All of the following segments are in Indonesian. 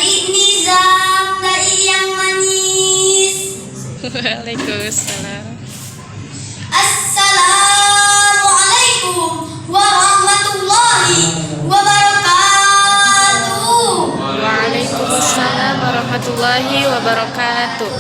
Cari nizam dai yang manis. Waalaikumsalam. Assalamualaikum warahmatullahi wabarakatuh. Waalaikumsalam warahmatullahi wabarakatuh.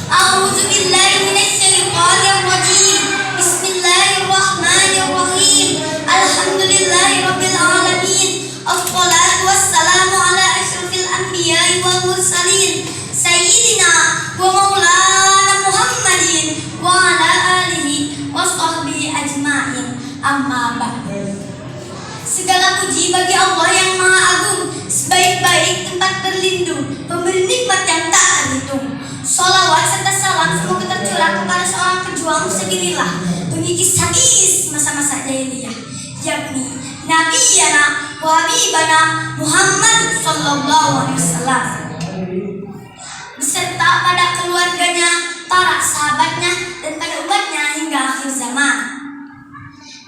A'udzu billahi minasyaitonir rajim. Bismillahirrahmanirrahim. Alhamdulillahirabbil alamin. Wassalatu wassalamu ala asyrofil anbiya'i wal mursalin. Sayyidina wa maulana Muhammadin wa ala alihi wa sahbihi ajma'in. Amma ba'du. Segala puji bagi Allah yang Maha Agung, sebaik-baik tempat berlindung, pemberi nikmat yang tak terhitung. Sholawat serta salam semoga tercurah kepada seorang pejuang sabilillah, pengikis hadis masa-masa jahiliyah, yakni Nabiyana wa Habibana Muhammad sallallahu alaihi wasallam, beserta pada keluarganya, para sahabatnya, dan pada umatnya hingga akhir zaman.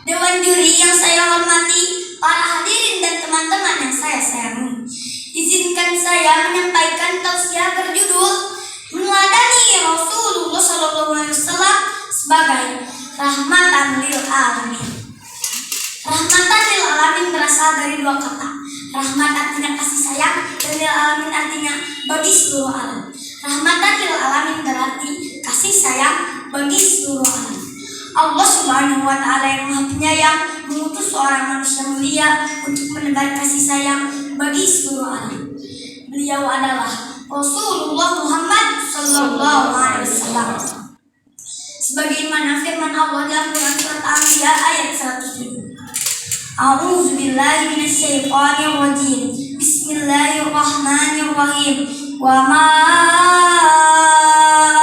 Dewan juri yang saya hormati, para hadirin dan teman-teman yang saya sayangi, izinkan saya menyampaikan tausiah berjudul Meneladani Rasulullah SAW sebagai rahmatan lil alamin. Rahmatan lil alamin berasal dari dua kata. Rahmat artinya kasih sayang, dan lil alamin artinya bagi seluruh alam. Rahmatan lil alamin berarti kasih sayang bagi seluruh alam. Allah Subhanahu wa Ta'ala yang Maha Penyayang mengutus seorang manusia mulia untuk menebar kasih sayang bagi seluruh alam. Beliau adalah Rasulullah Muhammad sallallahu alaihi wasallam. Sebagaimana firman Allah dalam Quran surat Al-Anbiya ayat 107. A'udzu billahi minasyaitonir rajim. Bismillahirrahmanirrahim. Wa ma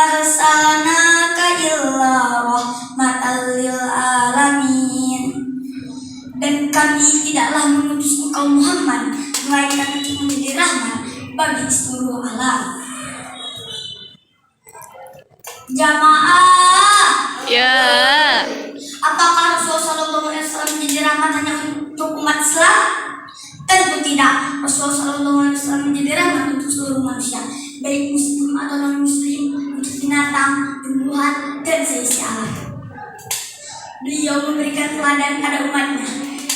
arsalnaka illa rahmatan lil alamin. Dan kami tidaklah mengutus engkau Muhammad melainkan untuk menjadi rahmat bagi seluruh alam. Jamaah, Ya. apakah Rasulullah SAW menjadi rahmat hanya untuk umat Islam? Tentu tidak. Rasulullah SAW menjadi rahmat untuk seluruh manusia, baik muslim atau non muslim, untuk binatang, tumbuhan, dan seisi alam. Beliau memberikan teladan pada umatnya.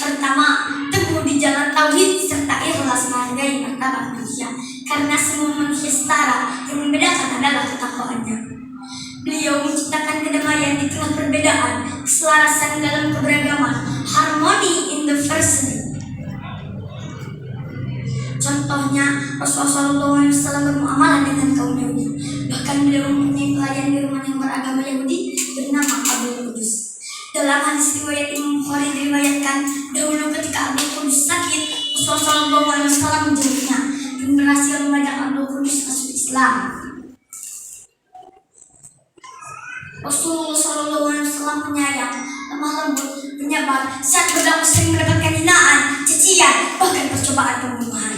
Pertama, teguh di jalan tauhid serta ikhlas menghargai martabat manusia, karena semua manusia setara, yang membedakan adalah ketakwaannya. Beliau menciptakan kedamaian di tengah perbedaan, keselarasan dalam keberagaman, harmony in diversity. Contohnya, Rasulullah SAW bermuamalah dengan kaum Yahudi. Bahkan beliau mempunyai pelayan di rumah yang beragama Yahudi bernama Abdul Qudus. Dalam hadis riwayat Imam Bukhari diriwayatkan, dahulu ketika Abdul Qudus sakit, Rasulullah SAW menjenguknya dan berhasil mengajak Abdul Qudus masuk Islam. Rasulullah SAW penyayang, lemah lembut, penyabar, saat berdakwah sering mendapatkan hinaan, cacian, bahkan percobaan pembunuhan.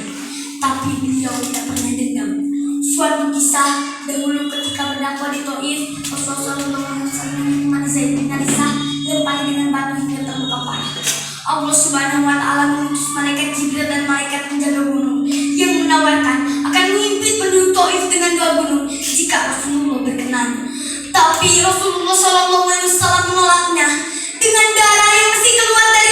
Tapi beliau tidak pernah dendam. Suatu kisah, dahulu ketika berdakwah di Taif, Rasulullah SAW menemani Zaid bin Harisah lempari dengan batu hingga terluka parah. Allah Subhanahu wa Ta'ala mengutus malaikat Jibril dan malaikat penjaga gunung yang menawarkan akan menghimpit penduduk Taif dengan dua gunung jika Rasulullah berkenan. Tapi Rasulullah SAW menolaknya. Dengan darah yang masih keluar dari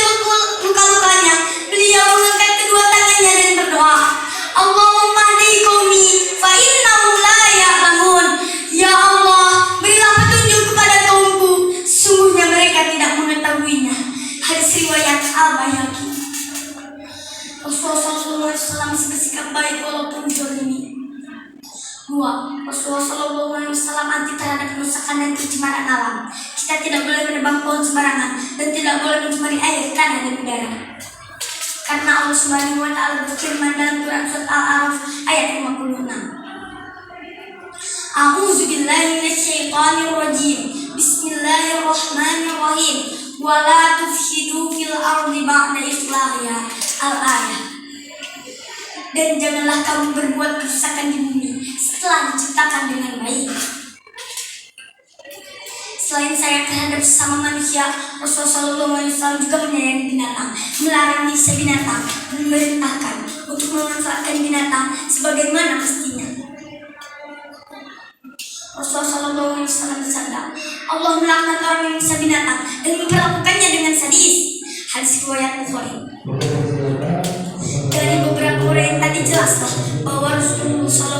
luka-lukanya, beliau mengangkat kedua tangannya dan berdoa, Allahumma hdi qaumi fa innahum la ya'lamun. Ya Allah, berilah petunjuk kepada kaumku, sungguhnya mereka tidak mengetahuinya. Hadis riwayat Al-Baihaqi. Rasulullah SAW bersikap baik walaupun zalimi. 2. Rasulullah SAW anti terhadap kerusakan dan pencemaran alam. Kita tidak boleh menebang pohon sembarangan dan tidak boleh mencemari air, tanah, dan udara. Karena Allah Subhanahu wa Ta'ala berfirman dalam Quran surat Al-A'raf ayat 56. A'udzu billahi minasyaitonir rajim. Bismillahirrahmanirrahim. Wa la tufsidu fil ardi ba'da islahiha. Al-ayat. Dan janganlah kamu berbuat kerusakan di bumi setelah diciptakan dengan baik. Selain sayang terhadap sesama manusia, Rasulullah SAW juga menyayangi binatang, melarang nyiksa binatang, dan memerintahkan untuk memanfaatkan binatang sebagaimana mestinya. Rasulullah SAW bersabda, Allah melaknat orang yang bisa binatang dan memperlakukannya dengan sadis. Hadis riwayat Bukhari. Dari beberapa orang yang tadi jelaskan bahwa Rasulullah SAW